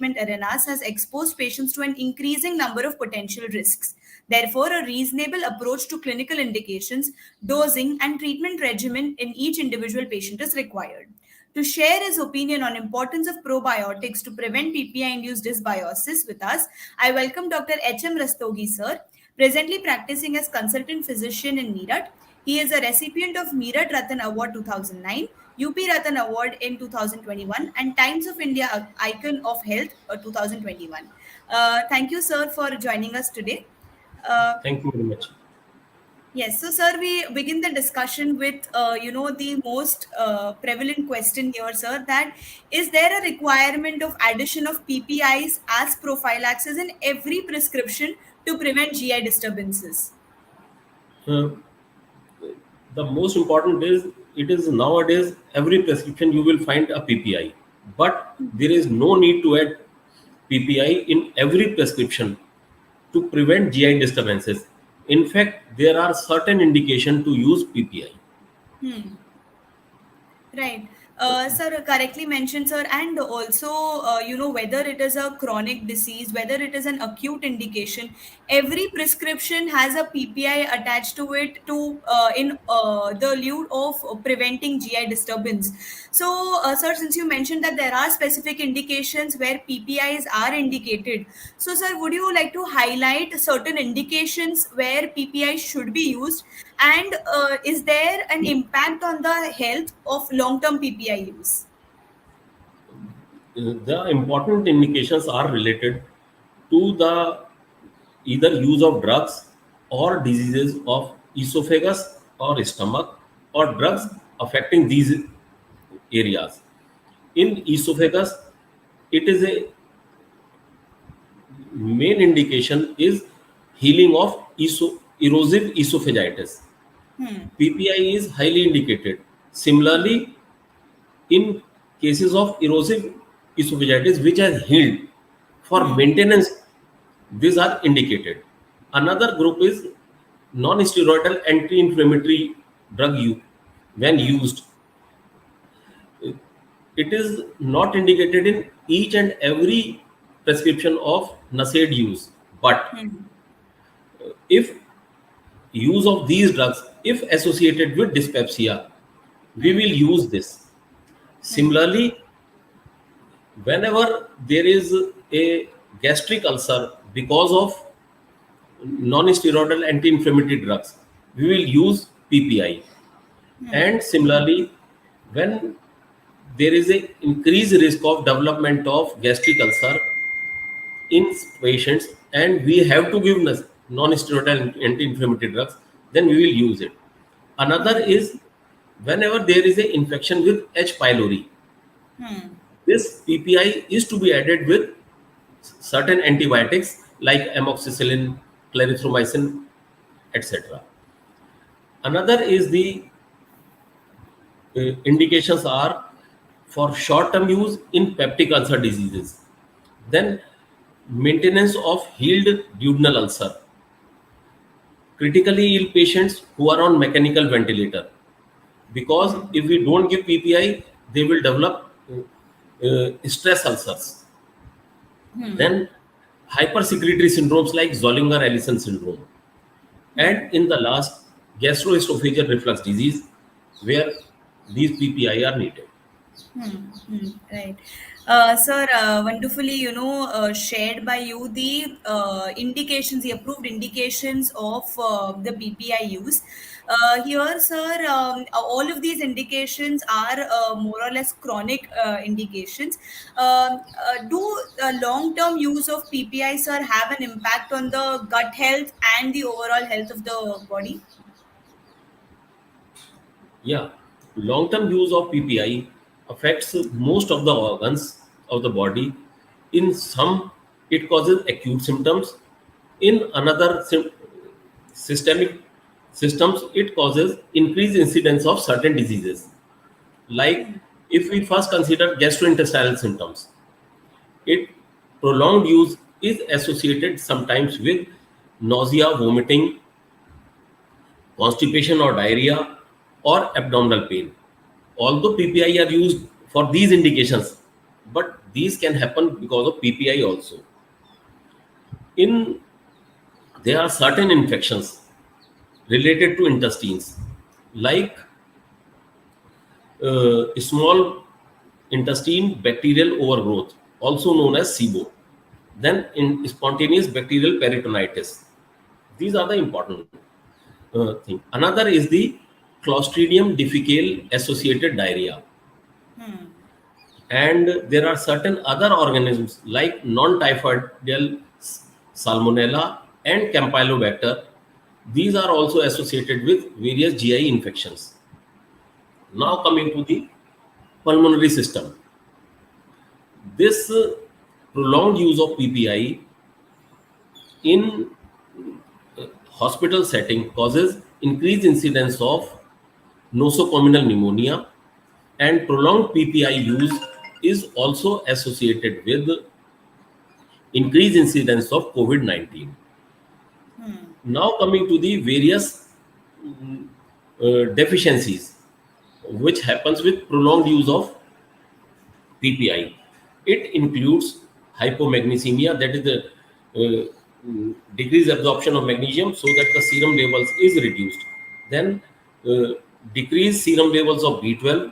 arenas has exposed patients to an increasing number of potential risks. Therefore, a reasonable approach to clinical indications, dosing, and treatment regimen in each individual patient is required. To share his opinion on importance of probiotics to prevent PPI-induced dysbiosis with us, I welcome Dr. H.M. Rastogi, sir, presently practicing as consultant physician in Meerut. He is a recipient of Meerut Ratan Award 2009, UP Ratan Award in 2021, and Times of India Icon of Health 2021. Thank you, sir, for joining us today. Uh, Thank you very much. Yes, so sir, we begin the discussion with the most prevalent question here, sir. That is there a requirement of addition of PPIs as prophylaxis in every prescription to prevent GI disturbances? Uh, the most important is it is nowadays every prescription you will find a PPI, but there is no need to add PPI in every prescription to prevent GI disturbances. In fact, there are certain indication to use PPI. Hmm. Right. Sir, correctly mentioned, sir. And also, whether it is a chronic disease, whether it is an acute indication, every prescription has a PPI attached to it to in the lieu of preventing GI disturbance. So, sir, since you mentioned that there are specific indications where PPIs are indicated, so, sir, would you like to highlight certain indications where PPI should be used? And is there an impact on the health of long-term PPI use? The important indications are related to the either use of drugs or diseases of esophagus or stomach or drugs affecting these areas. In esophagus, it is a main indication is healing of erosive esophagitis. Hmm. PPI is highly indicated. Similarly, in cases of erosive esophagitis which has healed, for Hmm. maintenance, these are indicated. Another group is non-steroidal anti-inflammatory drug when Hmm. used. It is not indicated in each and every prescription of NSAID use. But Hmm. if use of these drugs, if associated with dyspepsia, we Hmm. will use this. Hmm. Similarly, whenever there is a gastric ulcer because of non-steroidal anti-inflammatory drugs, we will use PPI. Hmm. And similarly, when there is a increased risk of development of gastric ulcer in patients and we have to give non-steroidal anti-inflammatory drugs, then we will use it. Another Hmm. is whenever there is an infection with H. pylori, Hmm. this PPI is to be added with certain antibiotics like amoxicillin, clarithromycin, etc. Another is the indications are for short-term use in peptic ulcer diseases. Then maintenance of healed duodenal ulcer. Critically ill patients who are on mechanical ventilator. Because Hmm. if we don't give PPI, they will develop stress ulcers. Hmm. Then hypersecretory syndromes like Zollinger-Ellison syndrome. Hmm. And in the last, gastroesophageal reflux disease, where these PPI are needed. Right. Sir, wonderfully, shared by you the indications, the approved indications of the PPI use. Here, sir, all of these indications are more or less chronic indications. Do long-term use of PPI, sir, have an impact on the gut health and the overall health of the body? Yeah, long-term use of PPI affects most of the organs of the body. In some, it causes acute symptoms. In another systemic systems, it causes increased incidence of certain diseases. Like if we first consider gastrointestinal symptoms, it prolonged use is associated sometimes with nausea, vomiting, constipation or diarrhea, or abdominal pain. Although PPI are used for these indications, but these can happen because of PPI also. In There are certain infections related to intestines, like small intestine bacterial overgrowth, also known as SIBO, then in spontaneous bacterial peritonitis. These are the important thing. Another is the Clostridium difficile associated diarrhea. And there are certain other organisms like non-typhoidal salmonella and campylobacter. These are also associated with various GI infections. Now coming to the pulmonary system. This prolonged use of PPI in hospital setting causes increased incidence of nosocomial pneumonia, and prolonged PPI use is also associated with increased incidence of COVID-19. Now coming to the various deficiencies which happens with prolonged use of PPI. It includes hypomagnesemia, that is the decreased absorption of magnesium so that the serum levels is reduced. Then decreased serum levels of B12,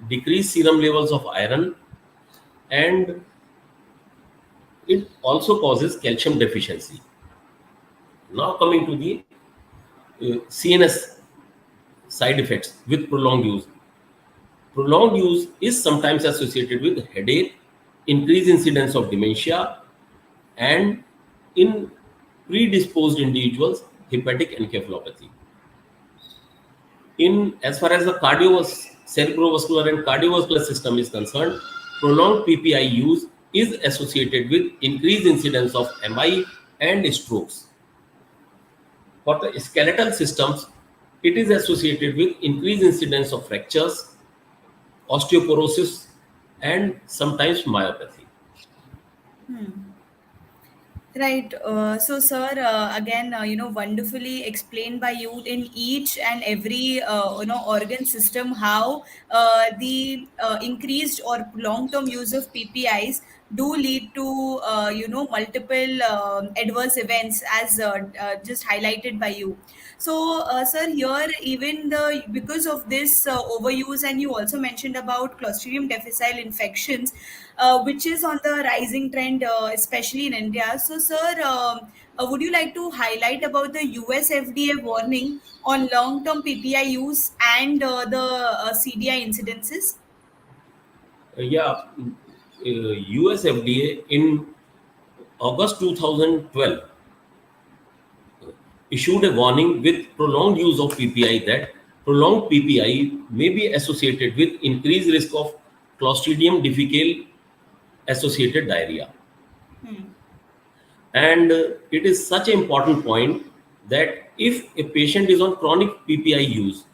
decreased serum levels of iron, and it also causes calcium deficiency. Now coming to the CNS side effects with prolonged use. Prolonged use is sometimes associated with headache, increased incidence of dementia, and in predisposed individuals, hepatic encephalopathy. As far as the cerebrovascular and cardiovascular system is concerned, prolonged PPI use is associated with increased incidence of MI and strokes. For the skeletal systems, it is associated with increased incidence of fractures, osteoporosis, and sometimes myopathy. Right. So, sir, again, wonderfully explained by you in each and every, organ system how the increased or long-term use of PPIs do lead to, multiple adverse events as just highlighted by you. So, sir, here even because of this overuse, and you also mentioned about Clostridium difficile infections, which is on the rising trend, especially in India. So, sir, would you like to highlight about the US FDA warning on long-term PPI use and the CDI incidences? US FDA in August 2012 issued a warning with prolonged use of PPI that prolonged PPI may be associated with increased risk of Clostridium difficile associated diarrhea. And it is such an important point that if a patient is on chronic PPI use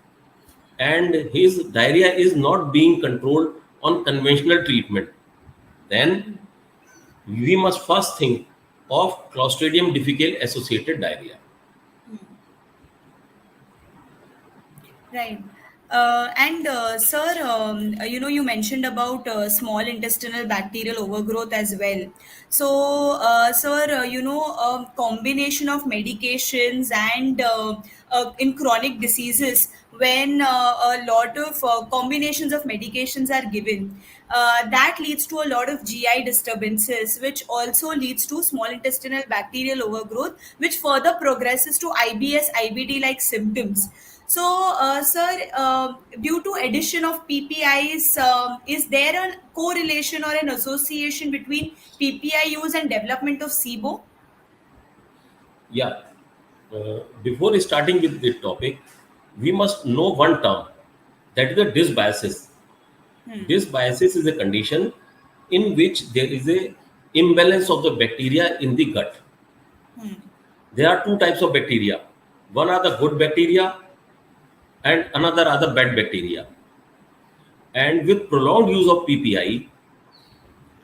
and his diarrhea is not being controlled on conventional treatment, then we must first think of Clostridium difficile associated diarrhea. Right. And sir, you mentioned about small intestinal bacterial overgrowth as well. So, sir, combination of medications and in chronic diseases, when a lot of combinations of medications are given, that leads to a lot of GI disturbances, which also leads to small intestinal bacterial overgrowth, which further progresses to IBS, IBD like symptoms. So, sir, due to addition of PPIs, is there a correlation or an association between PPI use and development of SIBO? Yeah. Before starting with the topic, we must know one term, that is the dysbiosis. Dysbiosis is a condition in which there is a imbalance of the bacteria in the gut. There are two types of bacteria. One are the good bacteria and another are the bad bacteria. And with prolonged use of PPI,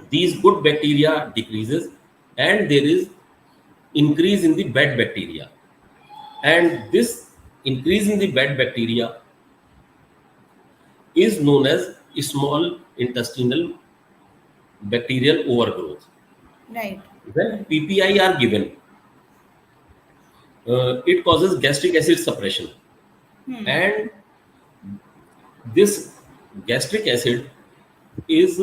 these good bacteria decreases and there is increase in the bad bacteria. And this increase in the bad bacteria is known as small intestinal bacterial overgrowth. Right. When PPI are given, it causes gastric acid suppression, and this gastric acid is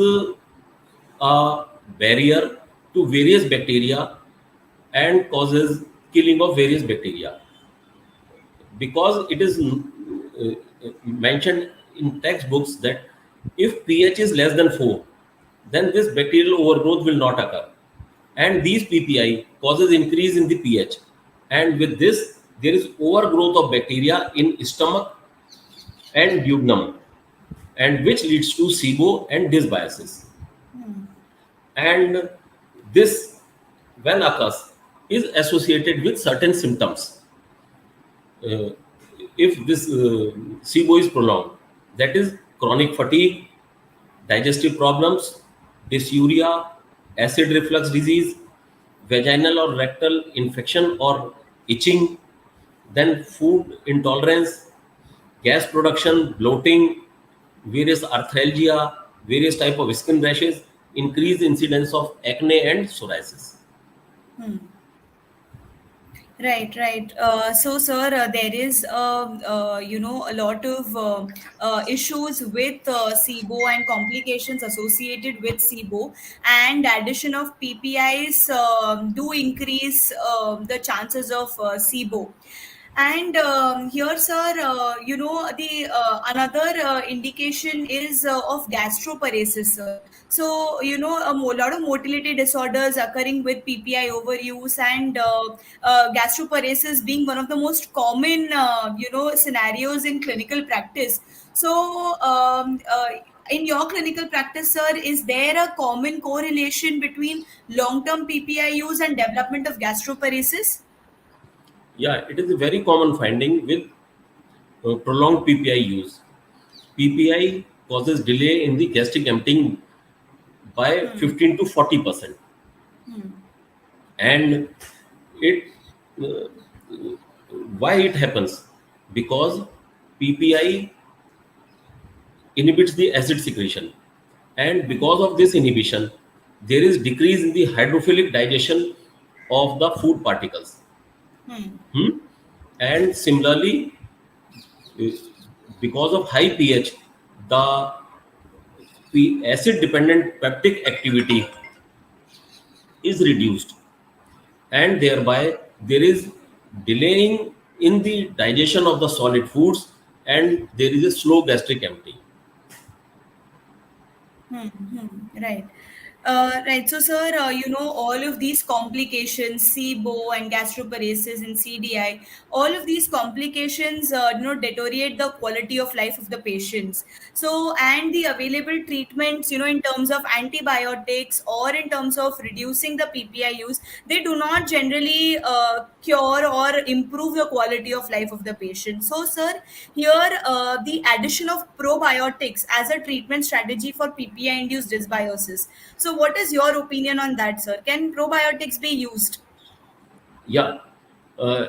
a barrier to various bacteria and causes killing of various bacteria, because it is mentioned in textbooks that if pH is less than 4, then this bacterial overgrowth will not occur, and these PPI causes increase in the pH, and with this there is overgrowth of bacteria in stomach and duodenum, and which leads to SIBO and dysbiosis. And this, when occurs, is associated with certain symptoms. Uh, if this SIBO is prolonged, that is chronic fatigue, digestive problems, dysuria, acid reflux disease, vaginal or rectal infection or itching, then food intolerance, gas production, bloating, various arthralgia, various type of skin rashes, increased incidence of acne and psoriasis. Right, right. So, sir, there is, a lot of issues with SIBO and complications associated with SIBO, and addition of PPIs do increase the chances of SIBO. And here, sir, the another indication is of gastroparesis, sir. So, lot of motility disorders occurring with PPI overuse, and gastroparesis being one of the most common, scenarios in clinical practice. So, in your clinical practice, sir, is there a common correlation between long-term PPI use and development of gastroparesis? Yeah, it is a very common finding with prolonged PPI use. PPI causes delay in the gastric emptying by 15 to 40%, and it uh, why it happens? Because PPI inhibits the acid secretion, and because of this inhibition there is decrease in the hydrophilic digestion of the food particles. Hmm? And similarly, uh, because of high pH, the acid dependent peptic activity is reduced, and thereby there is delaying in the digestion of the solid foods, and there is a slow gastric emptying. Right. Right. So, sir, all of these complications, SIBO and gastroparesis and CDI, all of these complications, deteriorate the quality of life of the patients. So, and the available treatments, in terms of antibiotics or in terms of reducing the PPI use, they do not generally cure or improve the quality of life of the patient. So, sir, here the addition of probiotics as a treatment strategy for PPI-induced dysbiosis. So, what is your opinion on that, sir? Can probiotics be used? Yeah,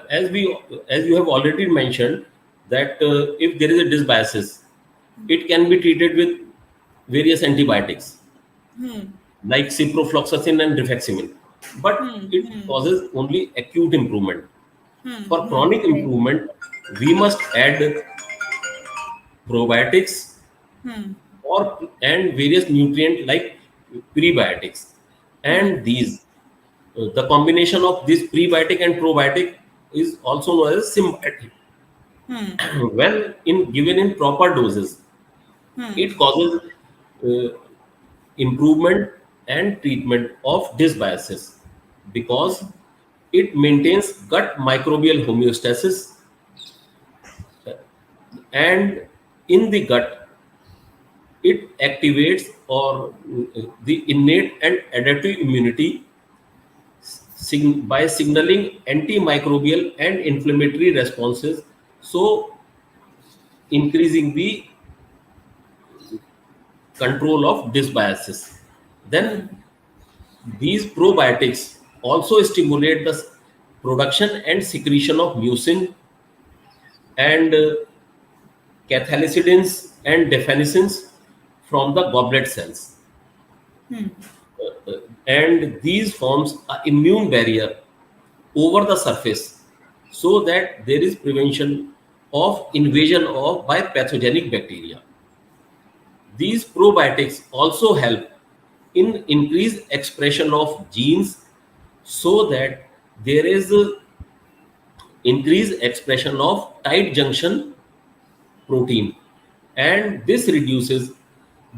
as you have already mentioned that if there is a dysbiosis, it can be treated with various antibiotics like ciprofloxacin and rifaximin, but it causes only acute improvement. For chronic Right. improvement, we must add probiotics or and various nutrient like prebiotics, and these the combination of this prebiotic and probiotic is also known as symbiotic. When in given in proper doses, it causes uh, improvement and treatment of dysbiosis, because it maintains gut microbial homeostasis, and in the gut it activates or the innate and adaptive immunity by signaling antimicrobial and inflammatory responses, so increasing the control of dysbiosis. Then these probiotics also stimulate the production and secretion of mucin and cathalicins and deficiencies from the goblet cells. and these forms an immune barrier over the surface so that there is prevention of invasion of by pathogenic bacteria. These probiotics also help in increased expression of genes so that there is a increased expression of tight junction protein, and this reduces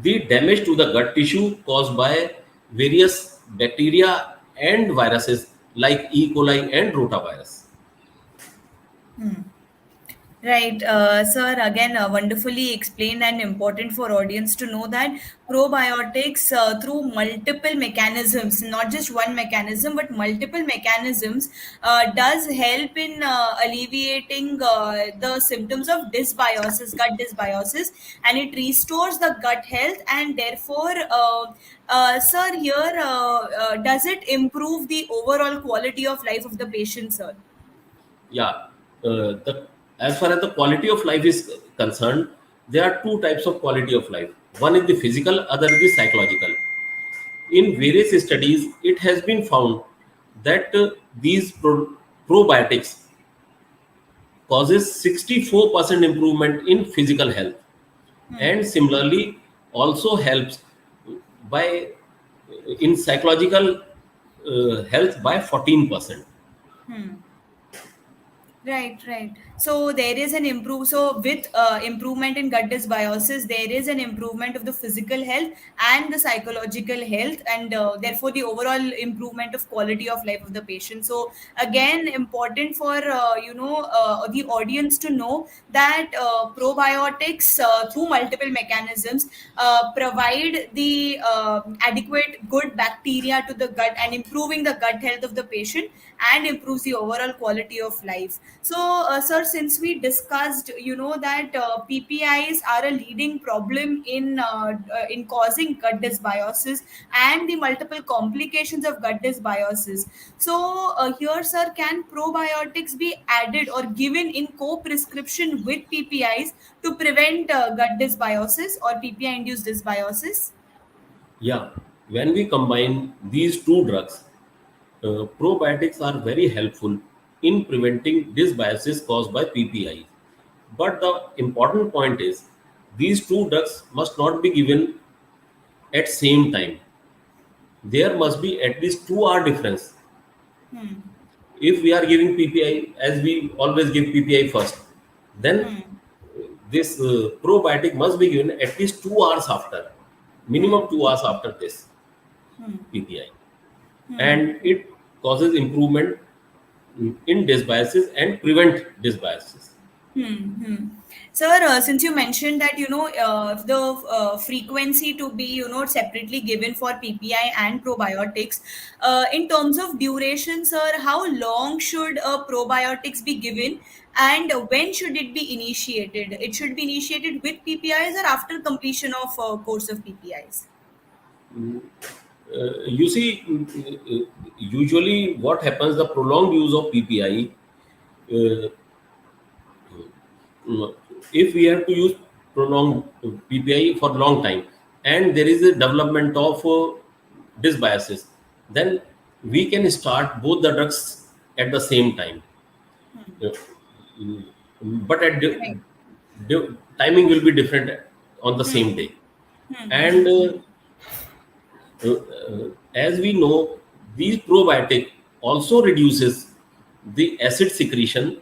the damage to the gut tissue caused by various bacteria and viruses like E. coli and rotavirus. Right, sir. Again, wonderfully explained and important for audience to know that probiotics, through multiple mechanisms, not just one mechanism, but multiple mechanisms, does help in alleviating the symptoms of dysbiosis, gut dysbiosis, and it restores the gut health. And therefore, sir, here, does it improve the overall quality of life of the patient, sir? Yeah, the as far as the quality of life is concerned, there are two types of quality of life. One is the physical, other is the psychological. In various studies, it has been found that these probiotics causes 64% improvement in physical health, and similarly also helps by in psychological health by 14%. Right, right. So there is an improve. So with improvement in gut dysbiosis, there is an improvement of the physical health and the psychological health, and therefore the overall improvement of quality of life of the patient. So again, important for the audience to know that probiotics, through multiple mechanisms, provide the adequate good bacteria to the gut and improving the gut health of the patient, and improves the overall quality of life. So, sir, since we discussed, that PPIs are a leading problem in causing gut dysbiosis and the multiple complications of gut dysbiosis. So, here, sir, can probiotics be added or given in co-prescription with PPIs to prevent gut dysbiosis or PPI-induced dysbiosis? Yeah, when we combine these two drugs, probiotics are very helpful in preventing dysbiosis caused by PPI. But the important point is these two drugs must not be given at same time. There must be at least 2 hour difference. If we are giving PPI, as we always give PPI first, then this probiotic must be given at least 2 hours after, minimum 2 hours after this PPI, and it causes improvement in dysbiosis and prevent dysbiosis. Sir, since you mentioned that the frequency to be separately given for PPI and probiotics, in terms of duration, sir, how long should probiotics be given, and when should it be initiated? It should be initiated with PPIs or after completion of course of PPIs. You see, usually what happens, the prolonged use of PPI, uh, mm, if we have to use prolonged PPI for long time and there is a development of dysbiosis, then we can start both the drugs at the same time. Uh, mm, but at Right. timing will be different on the same day. And as we know, these probiotic also reduces the acid secretion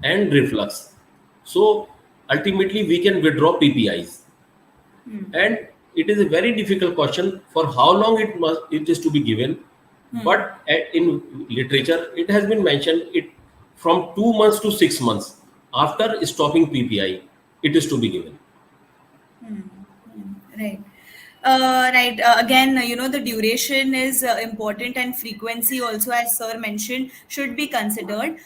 and reflux. So ultimately, we can withdraw PPIs, and it is a very difficult question for how long it is to be given. But in literature, it has been mentioned it from 2 months to 6 months after stopping PPI, it is to be given. Right. Right. Again, the duration is important, and frequency also, as sir mentioned, should be considered.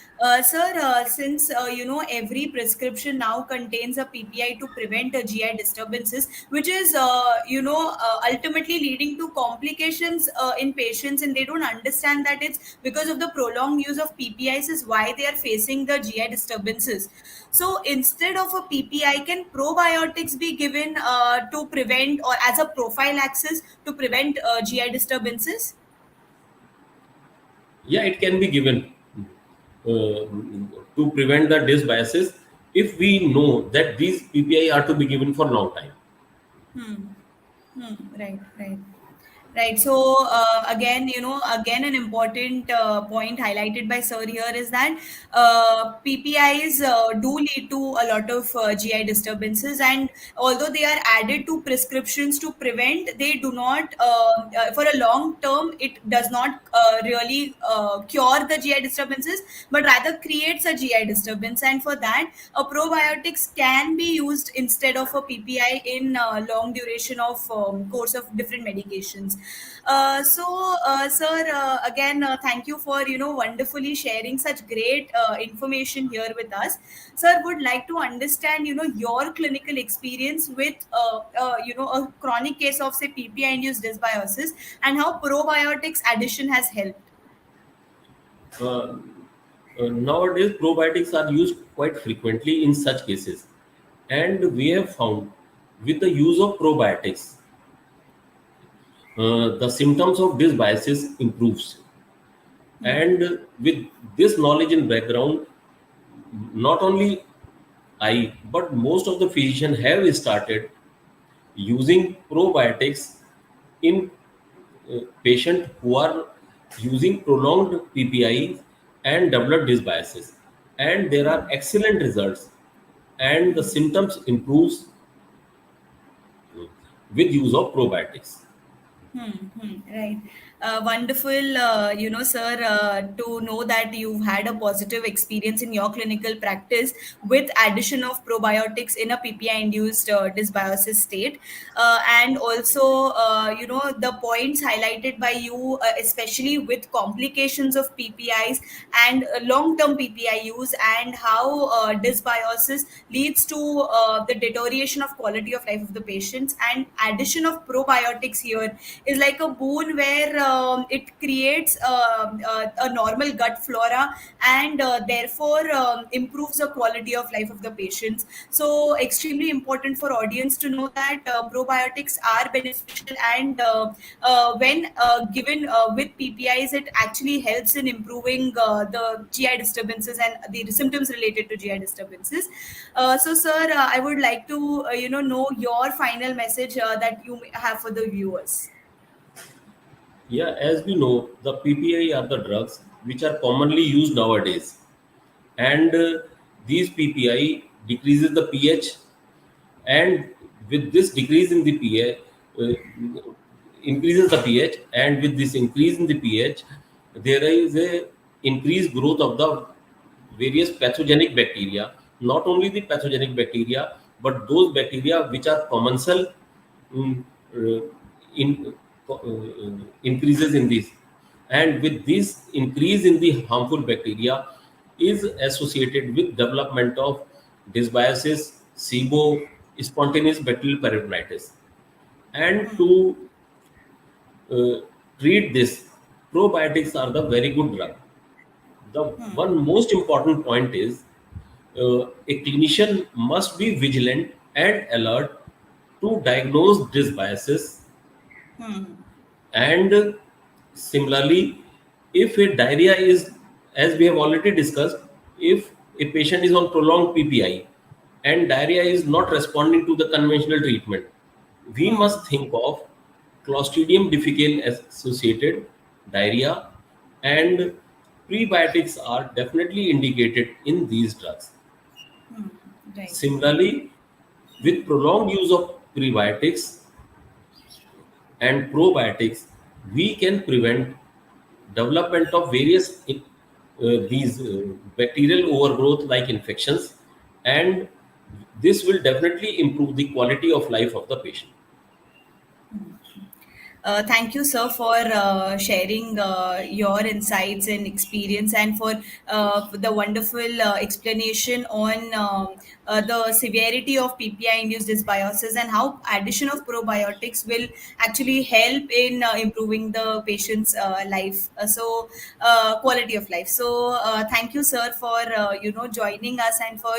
Sir, since every prescription now contains a PPI to prevent GI disturbances, which is ultimately leading to complications in patients, and they don't understand that it's because of the prolonged use of PPIs is why they are facing the GI disturbances. So instead of a PPI, can probiotics be given to prevent, or as a prophylaxis to prevent GI disturbances? Yeah, it can be given to prevent the dysbiosis if we know that these PPI are to be given for long time. Hmm. Right, right. Right. So again, again an important point highlighted by Sir here is that PPIs do lead to a lot of GI disturbances, and although they are added to prescriptions to prevent, they do not, for a long term, it does not really cure the GI disturbances, but rather creates a GI disturbance. And for that, a probiotics can be used instead of a PPI in long duration of course of different medications. Sir, again, thank you for wonderfully sharing such great information here with us. Sir, would like to understand your clinical experience with a chronic case of say PPI induced dysbiosis and how probiotics addition has helped. Uh, Nowadays, probiotics are used quite frequently in such cases, and we have found with the use of probiotics, the symptoms of dysbiosis improves. And with this knowledge in background, not only I but most of the physicians have started using probiotics in patients who are using prolonged PPI and develop dysbiosis, and there are excellent results, and the symptoms improves with use of probiotics. Right. Wonderful, sir, to know that you've had a positive experience in your clinical practice with addition of probiotics in a PPI-induced dysbiosis state. And also, the points highlighted by you, especially with complications of PPIs and long-term PPI use and how dysbiosis leads to the deterioration of quality of life of the patients, and addition of probiotics here is like a boon where it creates a normal gut flora and therefore improves the quality of life of the patients. So extremely important for audience to know that probiotics are beneficial, and when given with PPIs, it actually helps in improving the GI disturbances and the symptoms related to GI disturbances. Sir, I would like to know your final message that you have for the viewers. Yeah, as we know, the PPI are the drugs which are commonly used nowadays, and these PPI decreases the pH, and with this decrease in the pH, increases the pH, and with this increase in the pH, there is a increased growth of the various pathogenic bacteria. Not only the pathogenic bacteria, but those bacteria which are commensal mm, uh, in increases in this, and with this increase in the harmful bacteria is associated with development of dysbiosis, SIBO, spontaneous bacterial peritonitis. And to uh, treat this, probiotics are the very good drug. The one most important point is a clinician must be vigilant and alert to diagnose dysbiosis. And similarly, if a diarrhea is, as we have already discussed, if a patient is on prolonged PPI and diarrhea is not responding to the conventional treatment, we must think of Clostridium difficile associated diarrhea, and prebiotics are definitely indicated in these drugs. Right. Similarly, with prolonged use of prebiotics and probiotics, we can prevent development of various these bacterial overgrowth like infections, and this will definitely improve the quality of life of the patient. Thank you, sir, for sharing your insights and experience, and for the wonderful explanation on the severity of PPI-induced dysbiosis and how addition of probiotics will actually help in improving the patient's life. Quality of life. Thank you, sir, for joining us and for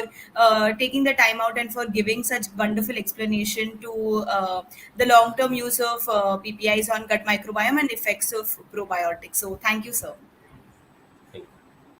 taking the time out and for giving such wonderful explanation to the long-term use of PPIs on gut microbiome and effects of probiotics. So, thank you, sir.